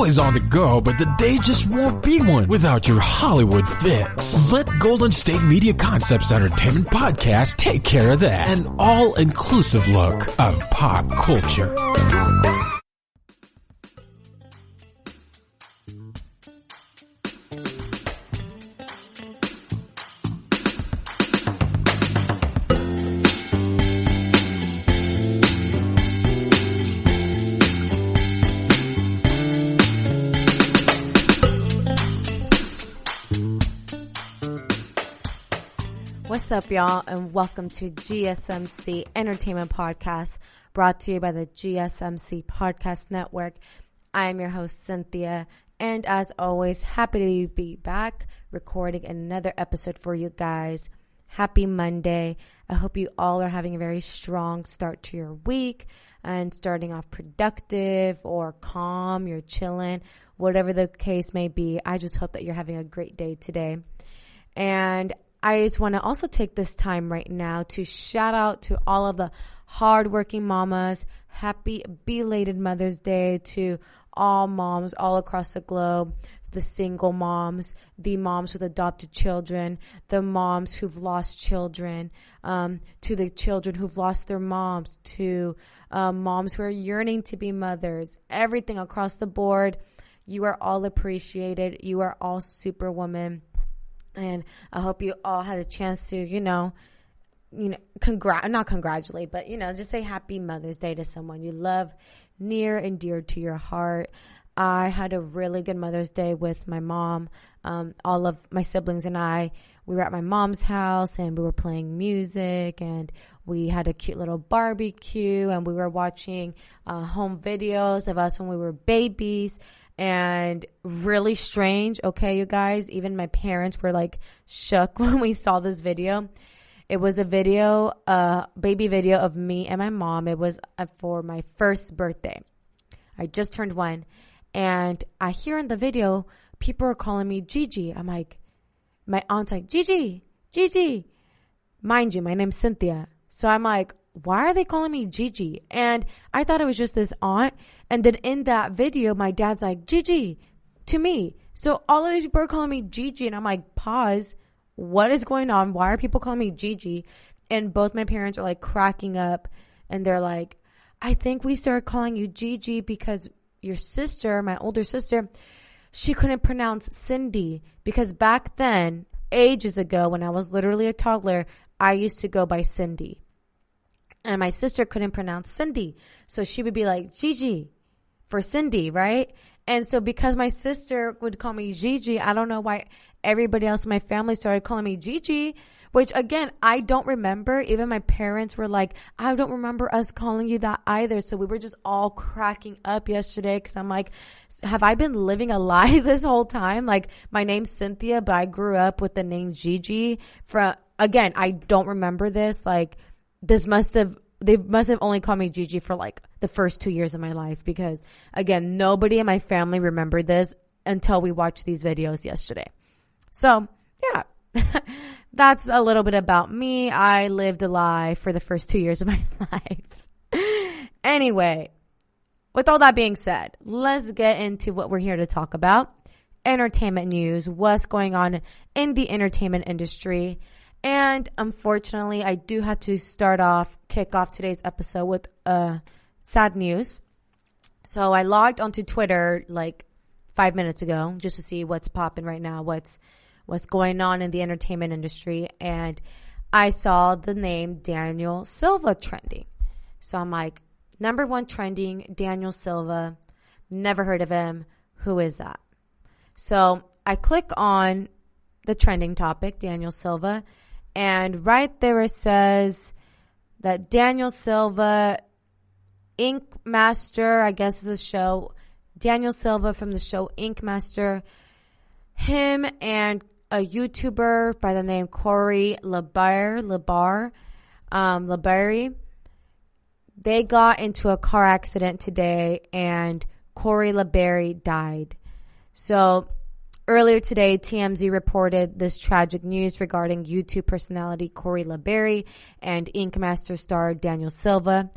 always on the go, but the day just won't be one without your Hollywood fix. Let Golden State Media Concepts Entertainment Podcast take care of that. An all-inclusive look of pop culture. What's up, y'all, and welcome to GSMC Entertainment Podcast, brought to you by the GSMC Podcast Network. I am your host, Cynthia, and as always, happy to be back recording another episode for you guys. Happy Monday. I hope you all are having a very strong start to your week and starting off productive or calm, you're chilling, whatever the case may be. I just hope that you're having a great day today. And I just want to also take this time right now to shout out to all of the hardworking mamas. Happy belated Mother's Day to all moms all across the globe, the single moms, the moms with adopted children, the moms who've lost children, to the children who've lost their moms, to moms who are yearning to be mothers, everything across the board. You are all appreciated. You are all superwoman. And I hope you all had a chance to, not congratulate, but, just say happy Mother's Day to someone you love near and dear to your heart. I had a really good Mother's Day with my mom. All of my siblings and I, we were at my mom's house and we were playing music and we had a cute little barbecue and we were watching home videos of us when we were babies. And really strange, okay, you guys, even my parents were like shook when we saw this video. It was a video, baby video of me and my mom. It was for my first birthday. I just turned 1. And I hear in the video, people are calling me Gigi. I'm like, my aunt's like, Gigi. Mind you, my name's Cynthia. So I'm like, why are they calling me Gigi? And I thought it was just this aunt. And then in that video, my dad's like, Gigi, to me. So all of these people are calling me Gigi. And I'm like, pause. What is going on? Why are people calling me Gigi? And both my parents are like cracking up. And they're like, I think we started calling you Gigi because your sister, my older sister, she couldn't pronounce Cindy. Because back then, ages ago, when I was literally a toddler, I used to go by Cindy. And my sister couldn't pronounce Cindy. So she would be like, Gigi for Cindy, right? And so because my sister would call me Gigi, I don't know why everybody else in my family started calling me Gigi, which again, I don't remember. Even my parents were like, I don't remember us calling you that either. So we were just all cracking up yesterday because I'm like, have I been living a lie this whole time? Like, my name's Cynthia, but I grew up with the name Gigi. Again, I don't remember this. Like, they must have only called me Gigi for like the first 2 years of my life because, again, nobody in my family remembered this until we watched these videos yesterday. So, yeah, that's a little bit about me. I lived a lie for the first 2 years of my life. Anyway, with all that being said, let's get into what we're here to talk about. Entertainment news, what's going on in the entertainment industry. And unfortunately, I do have to kick off today's episode with sad news. So I logged onto Twitter like 5 minutes ago just to see what's popping right now, what's going on in the entertainment industry. And I saw the name Daniel Silva trending. So I'm like, number 1 trending, Daniel Silva. Never heard of him. Who is that? So I click on the trending topic, Daniel Silva. And right there it says that Daniel Silva, Ink Master, I guess is a show. Daniel Silva from the show Ink Master. Him and a YouTuber by the name Corey Barrie. They got into a car accident today and Corey Barrie died. So earlier today, TMZ reported this tragic news regarding YouTube personality Corey Barrie and Ink Master star Daniel Silva.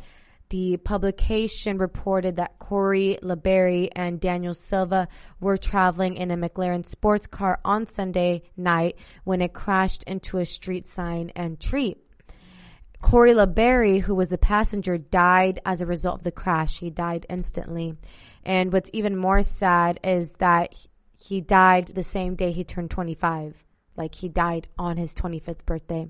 The publication reported that Corey LeBarry and Daniel Silva were traveling in a McLaren sports car on Sunday night when it crashed into a street sign and tree. Corey LeBarry, who was the passenger, died as a result of the crash. He died instantly. And what's even more sad is that he died the same day he turned 25. Like, he died on his 25th birthday.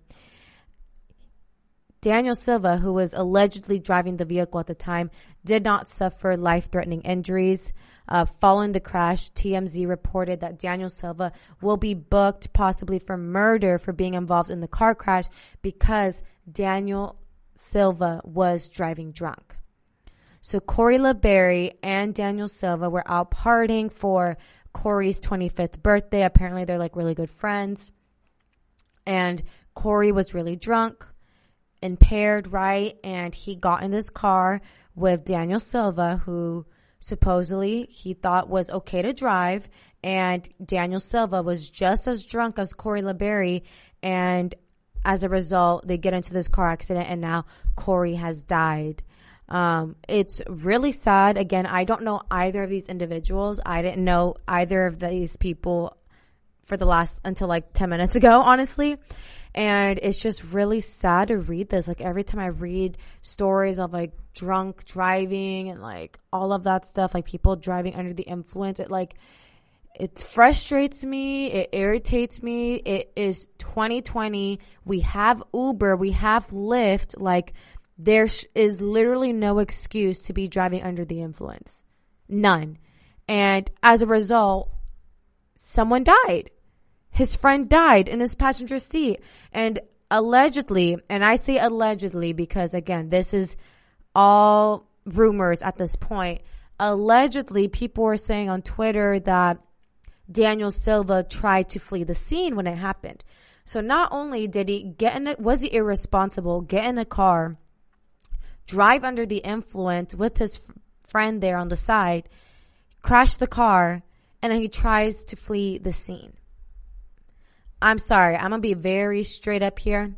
Daniel Silva, who was allegedly driving the vehicle at the time, did not suffer life-threatening injuries. Following the crash, TMZ reported that Daniel Silva will be booked possibly for murder for being involved in the car crash because Daniel Silva was driving drunk. So Corey LeBarry and Daniel Silva were out partying for Corey's 25th birthday. Apparently, they're like really good friends. And Corey was really drunk, impaired, right? And he got in this car with Daniel Silva, who supposedly he thought was okay to drive. And Daniel Silva was just as drunk as Corey LeBarry. And as a result, they get into this car accident, and now Corey has died. It's really sad. Again, I don't know either of these individuals. I didn't know either of these people until like 10 minutes ago, honestly. And it's just really sad to read this. Like, every time I read stories of like drunk driving and like all of that stuff, like people driving under the influence, it frustrates me. It irritates me. It is 2020. We have Uber. We have Lyft. Like, there is literally no excuse to be driving under the influence. None. And as a result, someone died. His friend died in his passenger seat. And allegedly, and I say allegedly because, again, this is all rumors at this point. Allegedly, people were saying on Twitter that Daniel Silva tried to flee the scene when it happened. So not only did he was he irresponsible, get in the car, drive under the influence with his friend there on the side, crash the car, and then he tries to flee the scene. I'm sorry, I'm going to be very straight up here.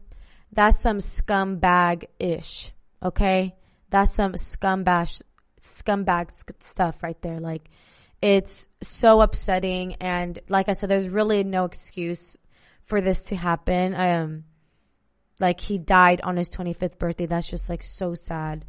That's some scumbag-ish, okay? That's some scumbag stuff right there. Like, it's so upsetting, and like I said, there's really no excuse for this to happen. Like, he died on his 25th birthday. That's just like so sad.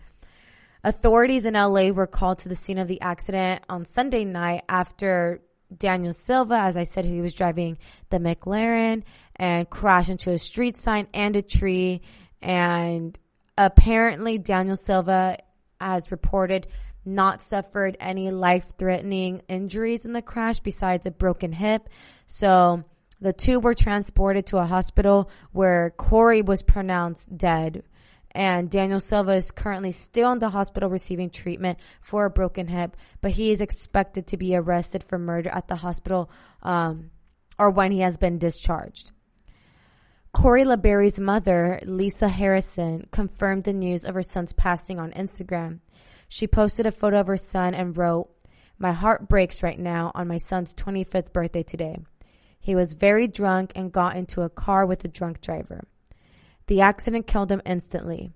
Authorities in LA were called to the scene of the accident on Sunday night after Daniel Silva, as I said, he was driving the McLaren and crashed into a street sign and a tree. And apparently Daniel Silva has reported not suffered any life-threatening injuries in the crash besides a broken hip. So the two were transported to a hospital where Corey was pronounced dead. And Daniel Silva is currently still in the hospital receiving treatment for a broken hip, but he is expected to be arrested for murder at the hospital or when he has been discharged. Corey LeBarry's mother, Lisa Harrison, confirmed the news of her son's passing on Instagram. She posted a photo of her son and wrote, "My heart breaks right now on my son's 25th birthday today. He was very drunk and got into a car with a drunk driver. The accident killed him instantly.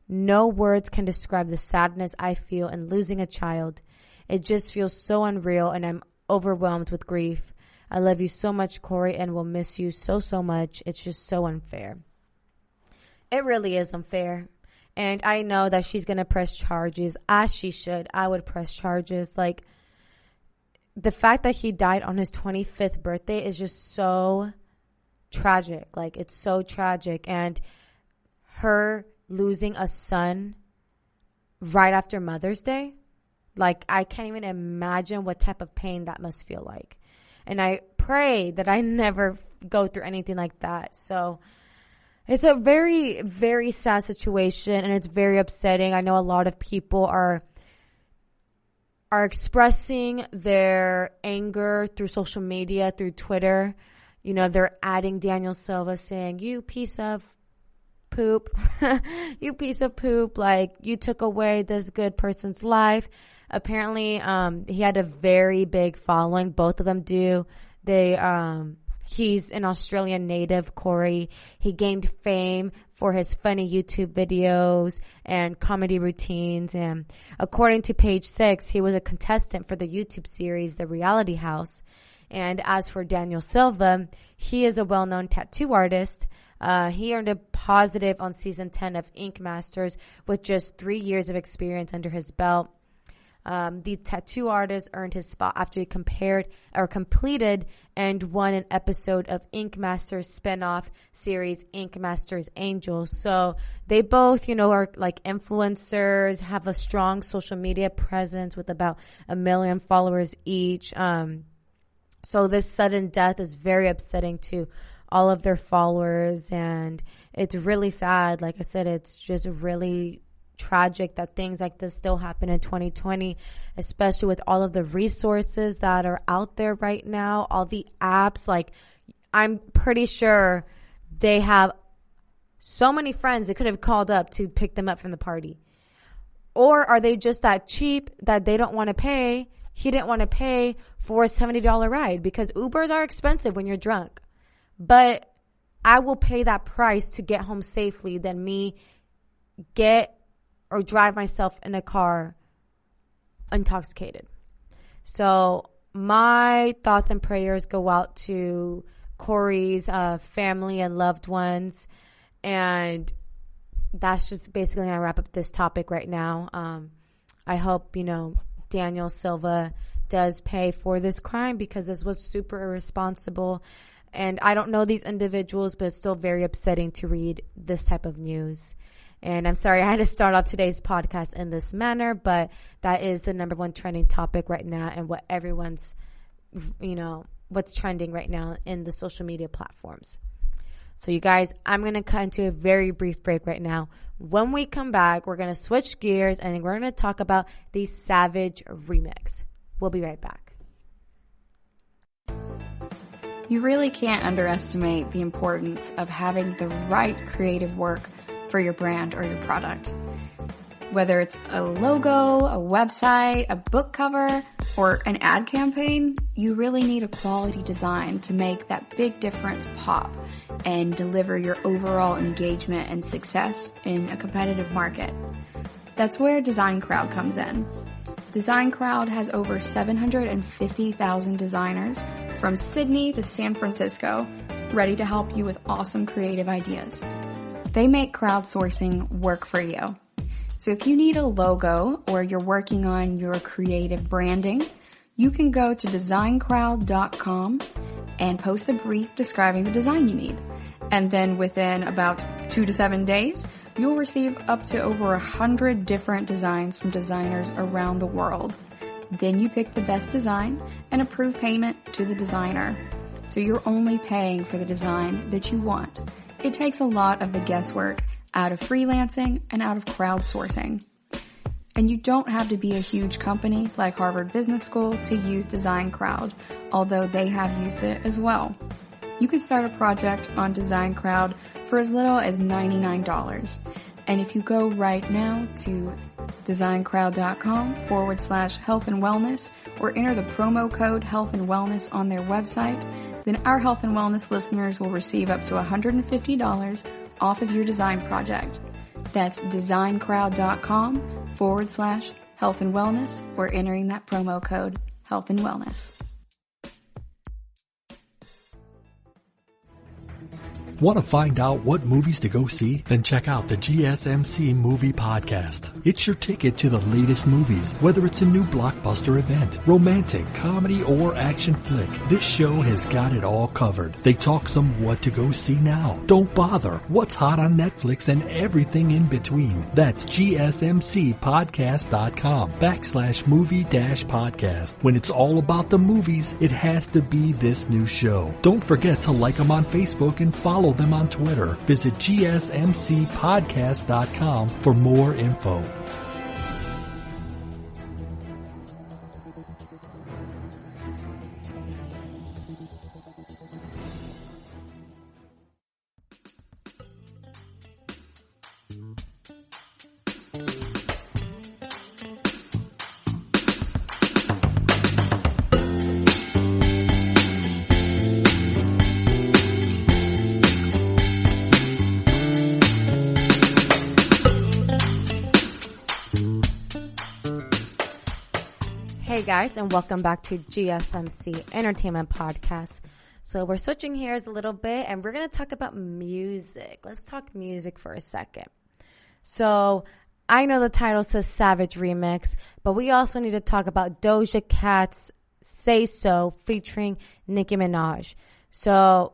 No words can describe the sadness I feel in losing a child. It just feels so unreal, and I'm overwhelmed with grief. I love you so much, Corey, and will miss you so, so much. It's just so unfair." It really is unfair. And I know that she's going to press charges, as she should. I would press charges. Like, the fact that he died on his 25th birthday is just so tragic. Like, it's so tragic. And her losing a son right after Mother's Day, like, I can't even imagine what type of pain that must feel like. And I pray that I never go through anything like that. So it's a very, very sad situation, and it's very upsetting. I know a lot of people are expressing their anger through social media, through Twitter. You know, they're adding Daniel Silva saying, "You piece of poop, you piece of poop, like, you took away this good person's life." Apparently, he had a very big following. Both of them do. He's an Australian native, Corey. He gained fame for his funny YouTube videos and comedy routines. And according to Page Six, he was a contestant for the YouTube series, The Reality House. And as for Daniel Silva, he is a well-known tattoo artist. He earned a positive on season 10 of Ink Masters with just 3 years of experience under his belt. The tattoo artist earned his spot after he completed and won an episode of Ink Masters spinoff series Ink Masters Angel. So they both, are like influencers, have a strong social media presence with about 1 million followers each. So this sudden death is very upsetting to all of their followers, and it's really sad. Like I said, it's just really tragic that things like this still happen in 2020, especially with all of the resources that are out there right now, all the apps. Like, I'm pretty sure they have so many friends that could have called up to pick them up from the party. Or are they just that cheap that they don't want to pay? He didn't want to pay for a $70 ride, because Ubers are expensive when you're drunk. But I will pay that price to get home safely than me get or drive myself in a car intoxicated. So my thoughts and prayers go out to Corey's family and loved ones. And that's just basically going to wrap up this topic right now. I hope, Daniel Silva does pay for this crime, because this was super irresponsible. And I don't know these individuals, but it's still very upsetting to read this type of news. And I'm sorry I had to start off today's podcast in this manner, but that is the number one trending topic right now, and what everyone's, what's trending right now in the social media platforms. So you guys, I'm going to cut into a very brief break right now. When we come back, we're going to switch gears and we're going to talk about the Savage remix. We'll be right back. You really can't underestimate the importance of having the right creative work for your brand or your product. Whether it's a logo, a website, a book cover, or an ad campaign, you really need a quality design to make that big difference pop and deliver your overall engagement and success in a competitive market. That's where Design Crowd comes in. Design Crowd has over 750,000 designers from Sydney to San Francisco ready to help you with awesome creative ideas. They make crowdsourcing work for you. So if you need a logo or you're working on your creative branding, you can go to designcrowd.com and post a brief describing the design you need. And then within about 2 to 7 days, you'll receive up to over 100 different designs from designers around the world. Then you pick the best design and approve payment to the designer. So you're only paying for the design that you want. It takes a lot of the guesswork out of freelancing and out of crowdsourcing. And you don't have to be a huge company like Harvard Business School to use Design Crowd, although they have used it as well. You can start a project on Design Crowd for as little as $99. And if you go right now to designcrowd.com/health and wellness or enter the promo code health and wellness on their website, then our health and wellness listeners will receive up to $150 off of your design project. That's designcrowd.com/health and wellness or entering that promo code health and wellness. Want to find out what movies to go see? Then check out the GSMC Movie Podcast. It's your ticket to the latest movies, whether it's a new blockbuster event, romantic, comedy, or action flick. This show has got it all covered. They talk some what to go see now, don't bother, what's hot on Netflix, and everything in between. That's GSMCpodcast.com/movie-podcast. When it's all about the movies, it has to be this new show. Don't forget to like them on Facebook and follow them on Twitter. Visit GSMCpodcast.com for more info. Hey guys, and welcome back to GSMC Entertainment Podcast. So we're switching gears a little bit, and we're going to talk about music. Let's talk music for a second. So I know the title says Savage Remix, but we also need to talk about Doja Cat's Say So featuring Nicki Minaj. So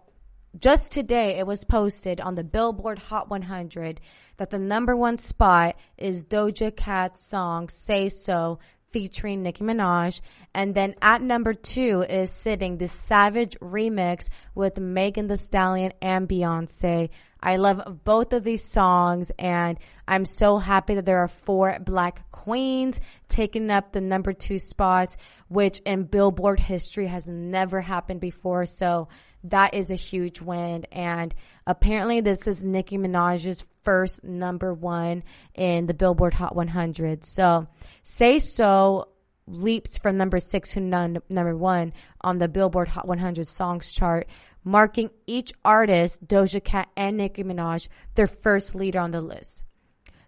just today, it was posted on the Billboard Hot 100 that the number one spot is Doja Cat's song Say So featuring Nicki Minaj. And then at number 2 is sitting the Savage Remix with Megan Thee Stallion and Beyonce. I love both of these songs, and I'm so happy that there are 4 black queens taking up the number 2 spots, which in Billboard history has never happened before. So that is a huge win. And apparently this is Nicki Minaj's first number 1 in the Billboard Hot 100. So Say So leaps from number 6 to number 1 on the Billboard Hot 100 songs chart, marking each artist, Doja Cat and Nicki Minaj, their first leader on the list.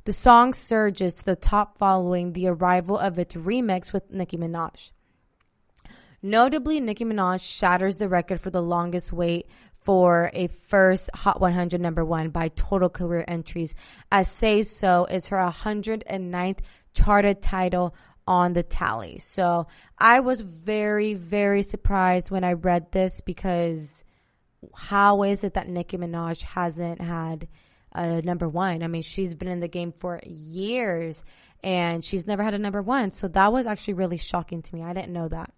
The song surges to the top following the arrival of its remix with Nicki Minaj. Notably, Nicki Minaj shatters the record for the longest wait for a first Hot 100 number 1 by total career entries, as Say So is her 109th charted title on the tally. So I was very, very surprised when I read this, because how is it that Nicki Minaj hasn't had a number 1? I mean, she's been in the game for years and she's never had a number 1. So that was actually really shocking to me. I didn't know that.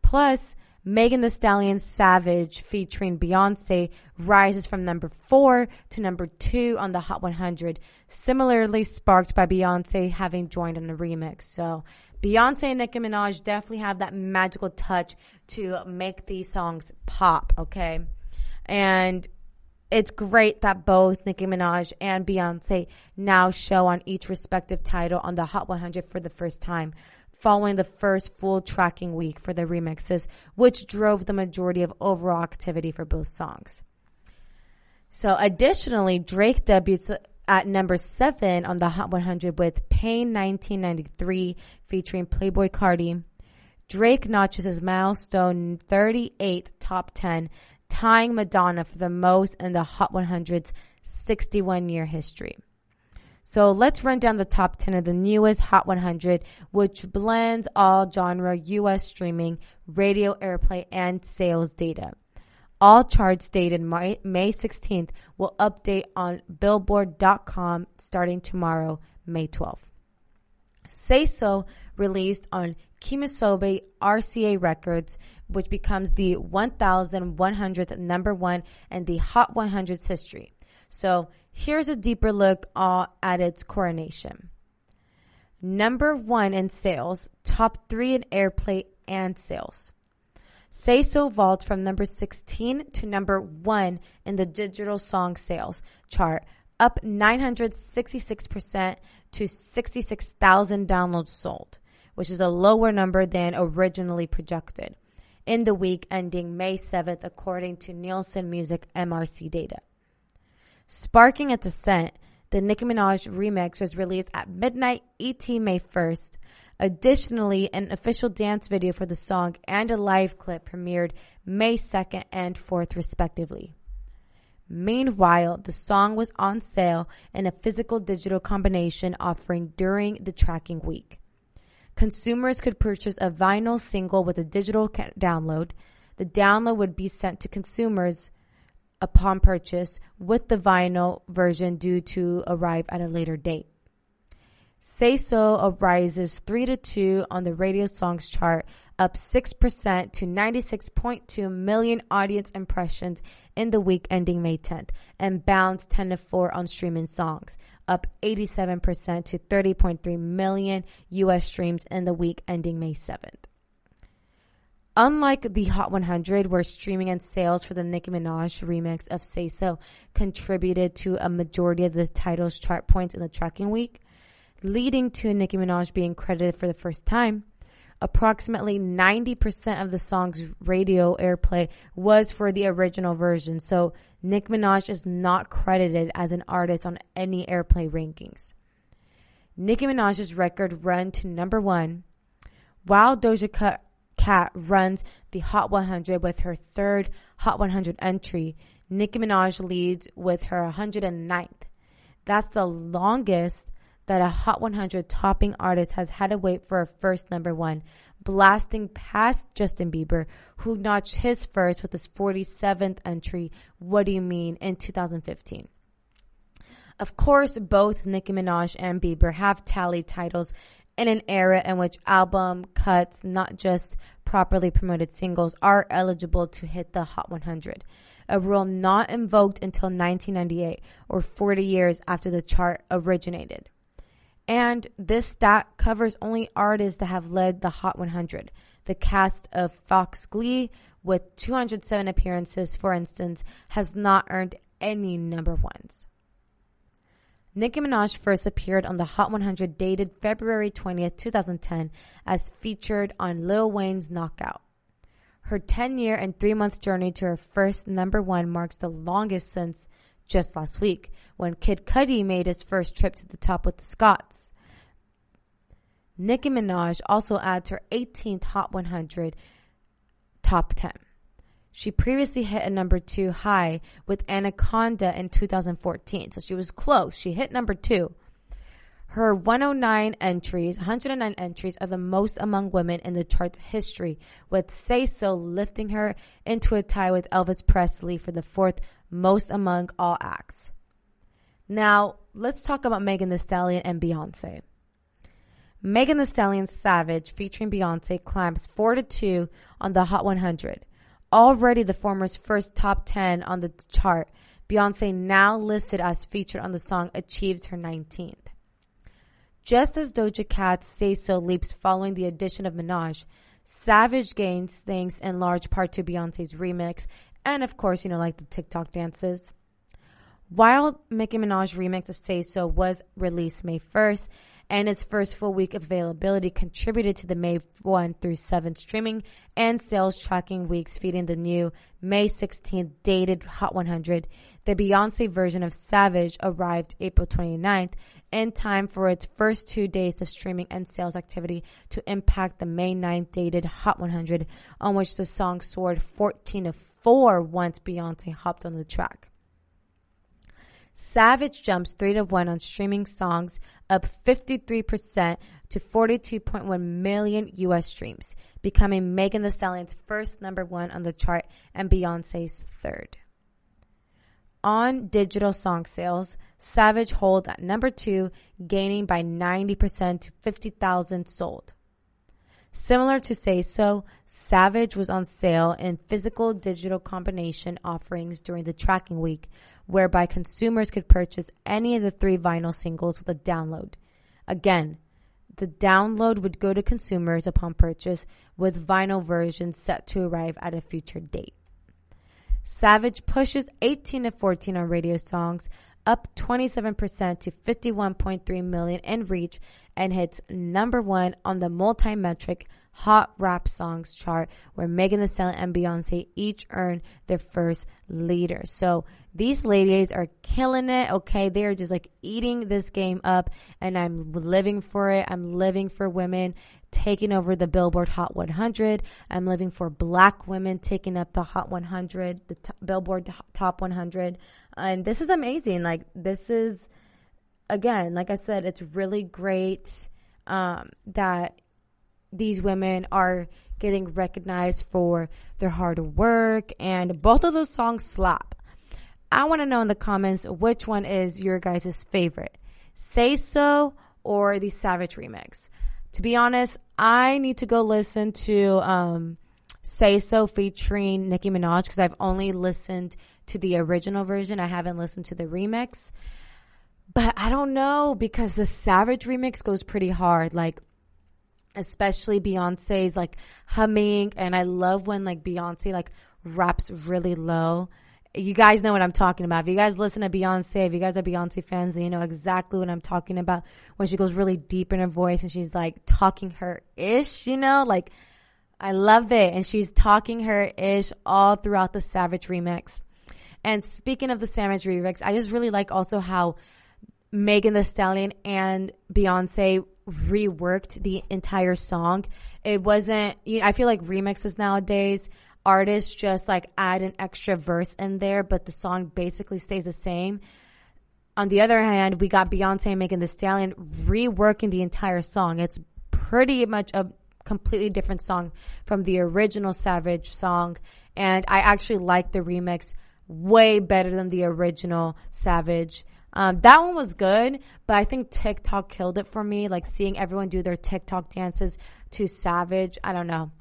Plus, Megan Thee Stallion's Savage featuring Beyonce rises from number 4 to number 2 on the Hot 100, similarly sparked by Beyonce having joined in the remix. So Beyonce and Nicki Minaj definitely have that magical touch to make these songs pop, okay? And it's great that both Nicki Minaj and Beyonce now show on each respective title on the Hot 100 for the first time, following the first full tracking week for the remixes, which drove the majority of overall activity for both songs. So additionally, Drake debuts at number 7 on the Hot 100 with Pain 1993 featuring Playboi Carti. Drake notches his milestone 38th top 10, tying Madonna for the most in the Hot 100's 61-year history. So let's run down the top 10 of the newest Hot 100, which blends all genre U.S. streaming, radio airplay, and sales data. All charts dated May 16th will update on Billboard.com starting tomorrow, May 12th. Say So released on Kemosabe RCA Records, which becomes the 1,100th number 1 in the Hot 100's history. So here's a deeper look at its coronation. Number 1 in sales, top 3 in airplay and sales. Say So vaults from number 16 to number 1 in the digital song sales chart, up 966% to 66,000 downloads sold, which is a lower number than originally projected in the week ending May 7th, according to Nielsen Music MRC data. Sparking a descent, the Nicki Minaj remix was released at midnight ET May 1st. Additionally, an official dance video for the song and a live clip premiered May 2nd and 4th, respectively. Meanwhile, the song was on sale in a physical-digital combination offering during the tracking week. Consumers could purchase a vinyl single with a digital download. The download would be sent to consumers upon purchase, with the vinyl version due to arrive at a later date. Say So rises 3-2 on the radio songs chart, up 6% to 96.2 million audience impressions in the week ending May 10th, and bounds 10-4 on streaming songs, up 87% to 30.3 million U.S. streams in the week ending May 7th. Unlike the Hot 100, where streaming and sales for the Nicki Minaj remix of Say So contributed to a majority of the title's chart points in the tracking week, leading to Nicki Minaj being credited for the first time, approximately 90% of the song's radio airplay was for the original version, so Nicki Minaj is not credited as an artist on any airplay rankings. Nicki Minaj's record run to number 1 While Doja Cat runs the Hot 100 with her third Hot 100 entry, Nicki Minaj leads with her 109th. That's the longest that a Hot 100 topping artist has had to wait for a first number one, blasting past Justin Bieber, who notched his first with his 47th entry, What Do You Mean, in 2015. Of course, both Nicki Minaj and Bieber have tallied titles in an era in which album cuts, not just properly promoted singles, are eligible to hit the Hot 100, a rule not invoked until 1998, or 40 years after the chart originated. And this stat covers only artists that have led the Hot 100. The cast of Fox Glee, with 207 appearances, for instance, has not earned any number ones. Nicki Minaj first appeared on the Hot 100 dated February 20th, 2010, as featured on Lil Wayne's Knockout. Her 10-year and 3-month journey to her first number one marks the longest since just last week, when Kid Cudi made his first trip to the top with the Scots. Nicki Minaj also adds her 18th Hot 100 top 10. She previously hit a number 2 high with Anaconda in 2014, so she was close. She hit number 2. Her 109 entries are the most among women in the chart's history, with Say So lifting her into a tie with Elvis Presley for the 4th most among all acts. Now, let's talk about Megan Thee Stallion and Beyonce. Megan Thee Stallion's Savage, featuring Beyonce, climbs 4-2 on the Hot 100. Already the former's first top 10 on the chart, Beyonce, now listed as featured on the song, achieves her 19th. Just as Doja Cat's Say So leaps following the addition of Minaj, Savage gains thanks in large part to Beyonce's remix, and of course, like the TikTok dances. While Nicki Minaj's remix of Say So was released May 1st, and its first full week of availability contributed to the May 1 through 7 streaming and sales tracking weeks, feeding the new May 16th dated Hot 100, the Beyonce version of Savage arrived April 29th in time for its first 2 days of streaming and sales activity to impact the May 9th dated Hot 100, on which the song soared 14-4 once Beyonce hopped on the track. Savage jumps 3-1 on streaming songs, up 53% to 42.1 million U.S. streams, becoming Megan Thee Stallion's first number one on the chart and Beyonce's third. On digital song sales, Savage holds at number 2, gaining by 90% to 50,000 sold. Similar to Say So, Savage was on sale in physical digital combination offerings during the tracking week, whereby consumers could purchase any of the 3 vinyl singles with a download. Again, the download would go to consumers upon purchase, with vinyl versions set to arrive at a future date. Savage pushes 18-14 on radio songs, up 27% to 51.3 million in reach, and hits number 1 on the multi-metric Hot Rap Songs chart, where Megan Thee Stallion and Beyonce each earned their first leader. So these ladies are killing it, okay? They are just like eating this game up, and I'm living for it. I'm living for women taking over the Billboard Hot 100. I'm living for black women taking up the Hot 100, the Billboard Top 100. And this is amazing. Like, this is, again, like I said, it's really great that these women are getting recognized for their hard work, and both of those songs slap. I want to know in the comments which one is your guys' favorite, Say So or the Savage remix. To be honest, I need to go listen to Say So featuring Nicki Minaj, because I've only listened to the original version. I haven't listened to the remix. But I don't know, because the Savage remix goes pretty hard. Like, especially Beyonce's like humming, and I love when like Beyonce like raps really low. You guys know what I'm talking about. If you guys listen to Beyonce, if you guys are Beyonce fans, then you know exactly what I'm talking about, when she goes really deep in her voice and she's like talking her ish, like I love it. And she's talking her ish all throughout the Savage remix. And speaking of the Savage remix, I just really like also how Megan Thee Stallion and Beyonce reworked the entire song. It wasn't, I feel like remixes nowadays, artists just like add an extra verse in there, but the song basically stays the same. On the other hand, we got Beyonce and Megan Thee Stallion reworking the entire song. It's pretty much a completely different song from the original Savage song. And I actually like the remix way better than the original Savage. That one was good, but I think TikTok killed it for me. Like seeing everyone do their TikTok dances to Savage. I don't know.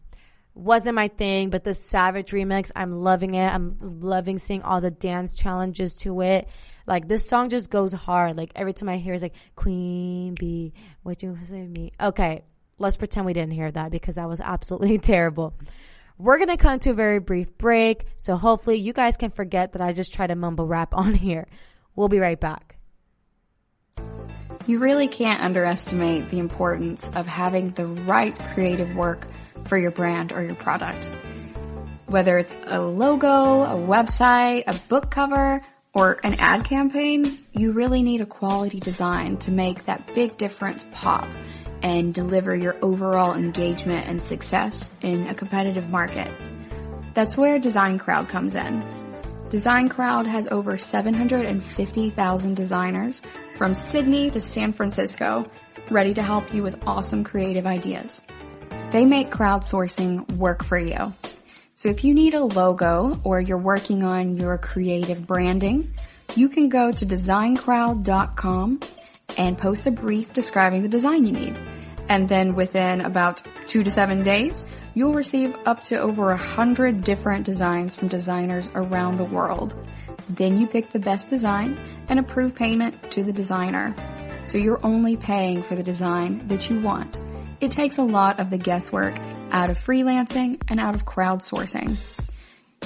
Wasn't my thing, but the Savage remix, I'm loving it. I'm loving seeing all the dance challenges to it. Like, this song just goes hard. Like, every time I hear it's like, Queen Bee, what you say to me? Okay, let's pretend we didn't hear that because that was absolutely terrible. We're going to come to a very brief break, so hopefully you guys can forget that I just tried to mumble rap on here. We'll be right back. You really can't underestimate the importance of having the right creative work for your brand or your product. Whether it's a logo, a website, a book cover, or an ad campaign, you really need a quality design to make that big difference pop and deliver your overall engagement and success in a competitive market. That's where Design Crowd comes in. Design Crowd has over 750,000 designers from Sydney to San Francisco ready to help you with awesome creative ideas. They make crowdsourcing work for you. So if you need a logo or you're working on your creative branding, you can go to designcrowd.com and post a brief describing the design you need. And then within about 2 to 7 days, you'll receive up to over 100 different designs from designers around the world. Then you pick the best design and approve payment to the designer. So you're only paying for the design that you want. It takes a lot of the guesswork out of freelancing and out of crowdsourcing.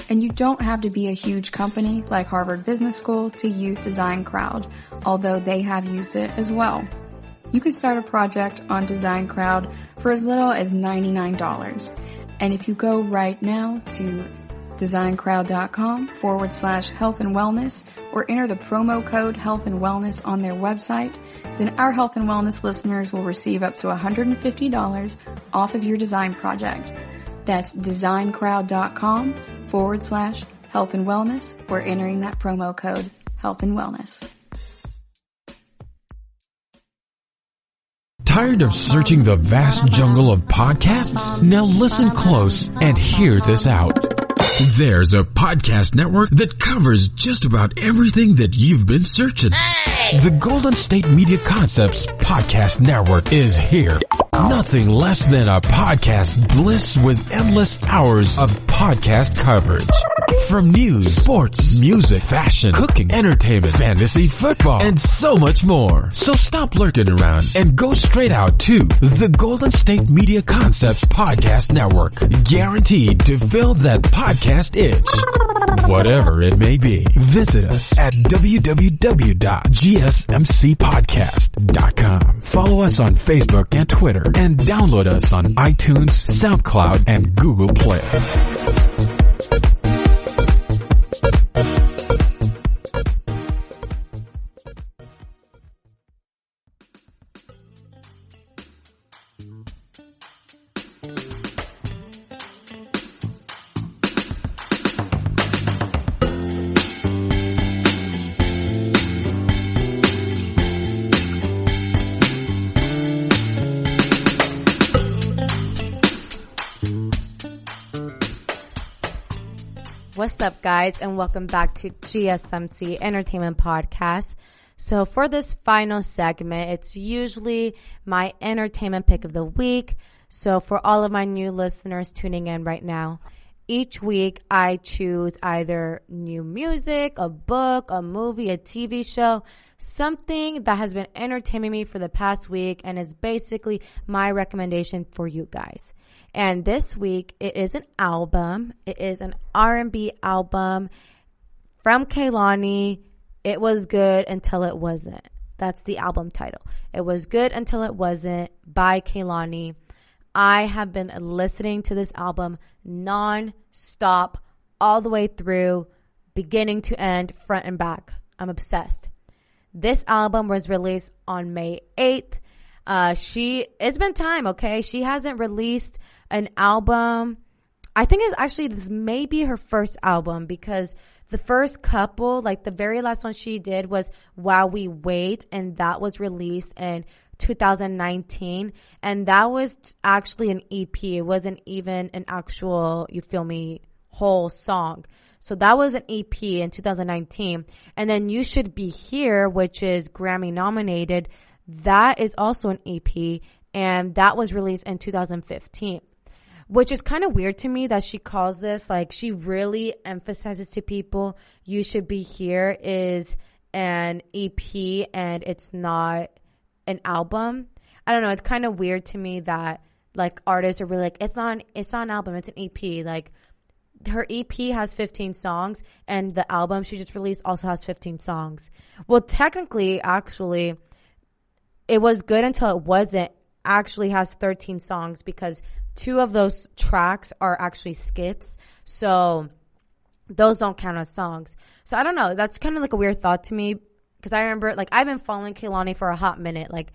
And you don't have to be a huge company like Harvard Business School to use Design Crowd, although they have used it as well. You can start a project on Design Crowd for as little as $99. And if you go right now to designcrowd.com/health and wellness or enter the promo code health and wellness on their website, then our health and wellness listeners will receive up to $150 off of your design project. That's designcrowd.com/health and wellness or entering that promo code health and wellness. Tired of searching the vast jungle of podcasts? Now listen close and hear this out. There's a podcast network that covers just about everything that you've been searching. Hey! The Golden State Media Concepts Podcast Network is here. Nothing less than a podcast bliss with endless hours of podcast coverage. From news, sports, music, fashion, cooking, entertainment, fantasy, football, and so much more. So stop lurking around and go straight out to the Golden State Media Concepts Podcast Network. Guaranteed to fill that podcast itch. Whatever it may be. Visit us at www.gsmcpodcast.com. Follow us on Facebook and Twitter and download us on iTunes, SoundCloud, and Google Play. What's up, guys, and welcome back to GSMC Entertainment Podcast. So for this final segment, it's usually my entertainment pick of the week. So for all of my new listeners tuning in right now, each week I choose either new music, a book, a movie, a TV show, something that has been entertaining me for the past week and is basically my recommendation for you guys. And this week, it is an album. It is an R&B album from Kehlani. It was good until it wasn't. That's the album title. It was good until it wasn't by Kehlani. I have been listening to this album non-stop all the way through, beginning to end, front and back. I'm obsessed. This album was released on May 8th. It's been time, okay? She hasn't released an album. I think this may be her first album, because the first couple, like the very last one she did was While We Wait, and that was released in 2019, and that was actually an EP. It wasn't even an actual, you feel me, whole song. So that was an EP in 2019. And then You Should Be Here, which is Grammy nominated, that is also an EP, and that was released in 2015. Which is kind of weird to me that she calls this, like, she really emphasizes to people, You Should Be Here is an EP and it's not an album. I don't know. It's kind of weird to me that, like, artists are really like, it's not an album, it's an EP. Like, her EP has 15 songs, and the album she just released also has 15 songs. Well, technically, actually, It Was Good Until It Wasn't actually has 13 songs, because 2 of those tracks are actually skits. So those don't count as songs. So I don't know. That's kind of like a weird thought to me, because I remember, like, I've been following Kehlani for a hot minute. Like,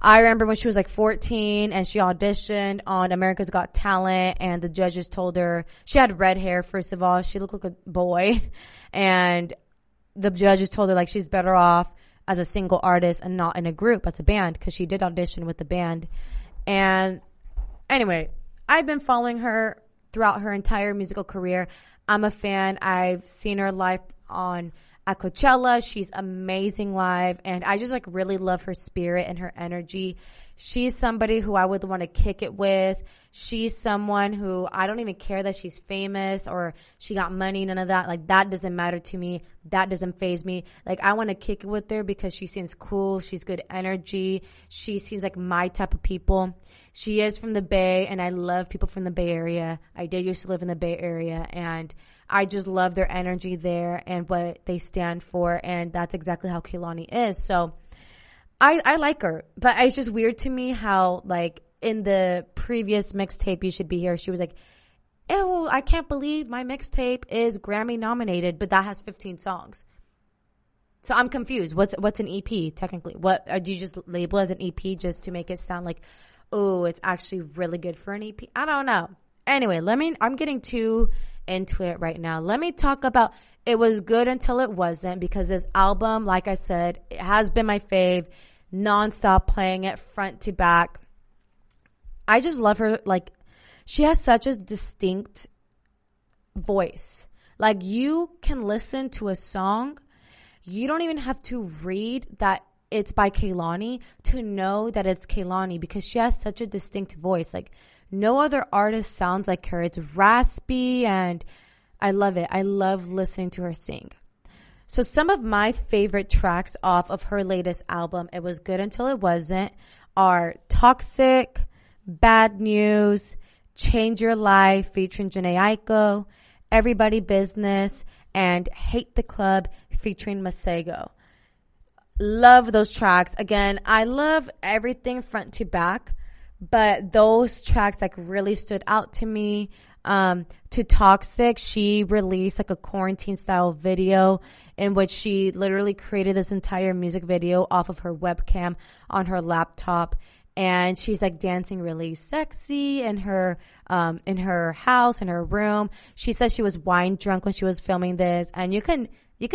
I remember when she was like 14 and she auditioned on America's Got Talent, and the judges told her, she had red hair, first of all. She looked like a boy. And the judges told her, like, she's better off as a single artist and not in a group, as a band, because she did audition with the band. And anyway, I've been following her throughout her entire musical career. I'm a fan. I've seen her live at Coachella. She's amazing live, and I just, like, really love her spirit and her energy. She's somebody who I would want to kick it with. She's someone who I don't even care that she's famous or she got money, none of that. Like, that doesn't matter to me. That doesn't faze me. Like, I want to kick it with her because she seems cool. She's good energy. She seems like my type of people. She is from the Bay, and I love people from the Bay Area. I did used to live in the Bay Area, and I just love their energy there and what they stand for, and that's exactly how Kehlani is. So I like her, but it's just weird to me how, like, in the previous mixtape, You Should Be Here, she was like, ew, I can't believe my mixtape is Grammy nominated, but that has 15 songs. So I'm confused. What's an EP technically? What do you just label as an EP just to make it sound like, oh, it's actually really good for an EP? I don't know. Anyway, I'm getting too into it right now. Let me talk about It Was Good Until It Wasn't, because this album, like I said, it has been my fave, nonstop playing it front to back. I just love her. Like, she has such a distinct voice. Like, you can listen to a song, you don't even have to read that it's by Kehlani to know that it's Kehlani, because she has such a distinct voice. Like, no other artist sounds like her. It's raspy, and I love it. I love listening to her sing. So some of my favorite tracks off of her latest album, It Was Good Until It Wasn't, are Toxic, Bad News, Change Your Life featuring Jhené Aiko, Everybody Business, and Hate the Club featuring Masego. Love those tracks. Again, I love everything front to back, but those tracks, like, really stood out to me. To Toxic, she released, like, a quarantine style video in which she literally created this entire music video off of her webcam on her laptop, and she's, like, dancing really sexy in her house, in her room. She said she was wine drunk when she was filming this, and you can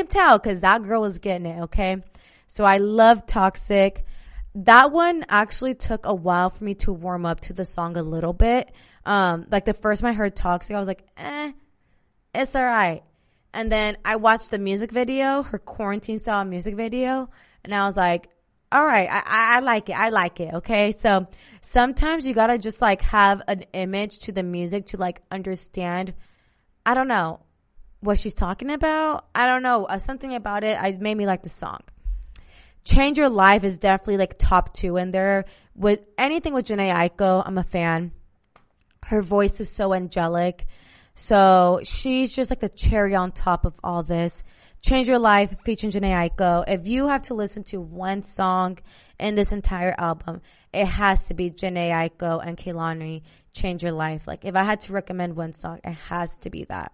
tell, because that girl was getting it. Okay, so I love Toxic. That one actually took a while for me to warm up to the song a little bit. Like, the first time I heard Toxic, I was like, it's all right. And then I watched the music video, her quarantine style music video, and I was like, all right, I like it. I like it. Okay. So sometimes you gotta just, like, have an image to the music to, like, understand, I don't know, what she's talking about. I don't know. Something about it made me like the song. Change Your Life is definitely, like, top 2 in there. With anything with Jhené Aiko, I'm a fan. Her voice is so angelic. So she's just, like, the cherry on top of all this. Change Your Life featuring Jhené Aiko. If you have to listen to one song in this entire album, it has to be Jhené Aiko and Kehlani, Change Your Life. Like, if I had to recommend one song, it has to be that.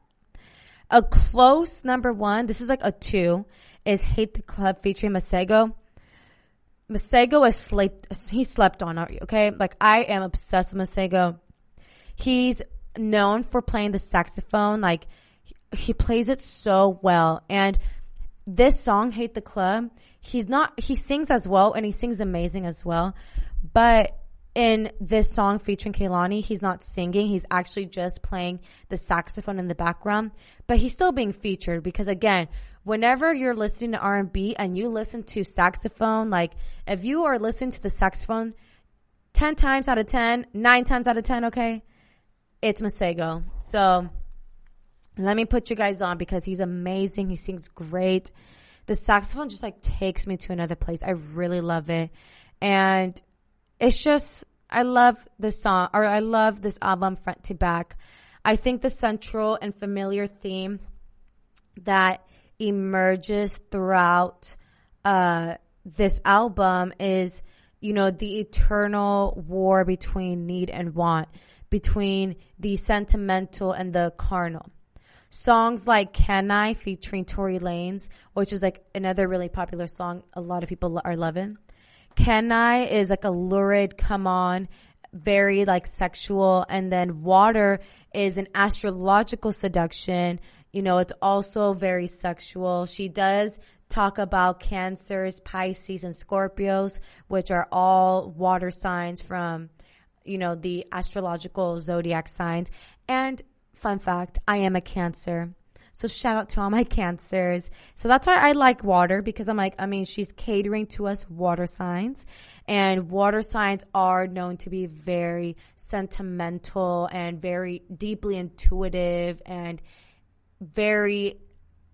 A close number 1, this is like a 2, is Hate the Club featuring Masego. Masego he slept on, okay? Like, I am obsessed with Masego. He's known for playing the saxophone. Like, he plays it so well. And this song, Hate the Club, he sings as well, and he sings amazing as well. But in this song featuring Kehlani, he's not singing. He's actually just playing the saxophone in the background. But he's still being featured because, again, whenever you're listening to R&B and you listen to saxophone, like, if you are listening to the saxophone 10 times out of 10, 9 times out of 10, okay, it's Masego. So let me put you guys on because he's amazing. He sings great. The saxophone just like takes me to another place. I really love it. And it's just, I love this song, or I love this album front to back. I think the central and familiar theme that emerges throughout this album is, the eternal war between need and want, between the sentimental and the carnal. Songs like Can I featuring Tory Lanez, which is like another really popular song a lot of people are loving. Can I is like a lurid, come on, very like sexual. And then Water is an astrological seduction. It's also very sexual. She does talk about Cancers, Pisces, and Scorpios, which are all water signs from, the astrological zodiac signs. And fun fact, I am a Cancer. So shout out to all my Cancers. So that's why I like Water, because she's catering to us water signs. And water signs are known to be very sentimental and very deeply intuitive and very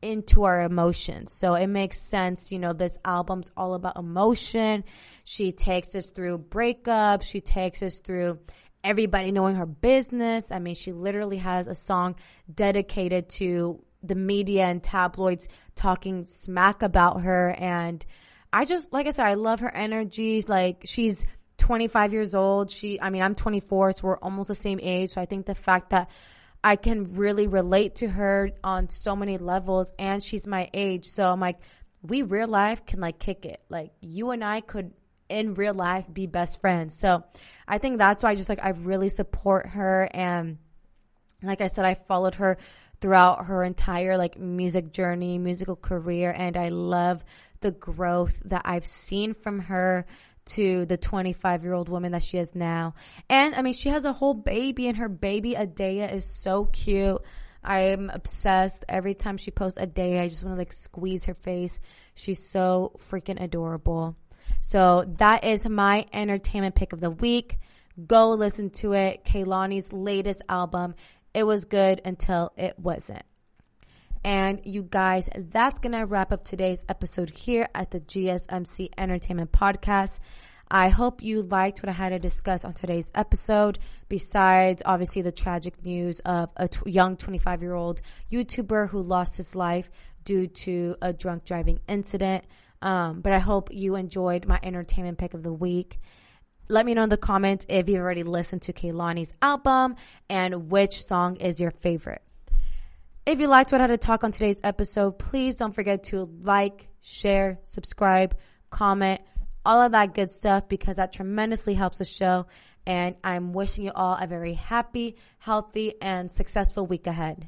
into our emotions. So it makes sense, this album's all about emotion. She takes us through breakups. She takes us through everybody knowing her business. She literally has a song dedicated to the media and tabloids talking smack about her. And I just, like I said, I love her energy. Like, she's 25 years old. I'm 24, so we're almost the same age. So I think the fact that I can really relate to her on so many levels, and she's my age. So I'm like, we real life can like kick it. Like, you and I could in real life be best friends. So I think that's why I really support her. And like I said, I followed her throughout her entire like music journey, musical career. And I love the growth that I've seen from her to the 25-year-old woman that she is now. And she has a whole baby, and her baby Adea is so cute. I'm obsessed. Every time she posts Adea, I just want to like squeeze her face. She's so freaking adorable. So that is my entertainment pick of the week. Go listen to it. Kehlani's latest album. It was good until it wasn't. And you guys, that's going to wrap up today's episode here at the GSMC Entertainment Podcast. I hope you liked what I had to discuss on today's episode, besides obviously the tragic news of a young 25-year-old YouTuber who lost his life due to a drunk driving incident. But I hope you enjoyed my entertainment pick of the week. Let me know in the comments if you've already listened to Kehlani's album and which song is your favorite. If you liked what I had to talk on today's episode, please don't forget to like, share, subscribe, comment, all of that good stuff, because that tremendously helps the show. And I'm wishing you all a very happy, healthy, and successful week ahead.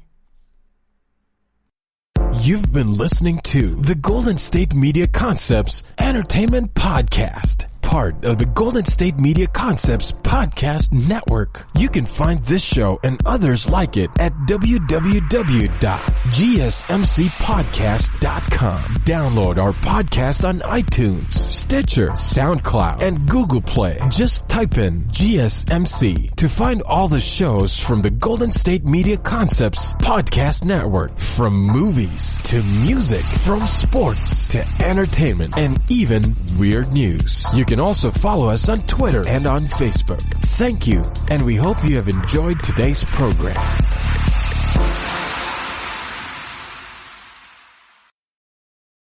You've been listening to the Golden State Media Concepts Entertainment Podcast, part of the Golden State Media Concepts Podcast Network. You can find this show and others like it at www.gsmcpodcast.com. Download our podcast on iTunes, Stitcher, SoundCloud, and Google Play. Just type in GSMC to find all the shows from the Golden State Media Concepts Podcast Network. From movies to music, from sports to entertainment, and even weird news. You can also follow us on Twitter and on Facebook. Thank you, and we hope you have enjoyed today's program.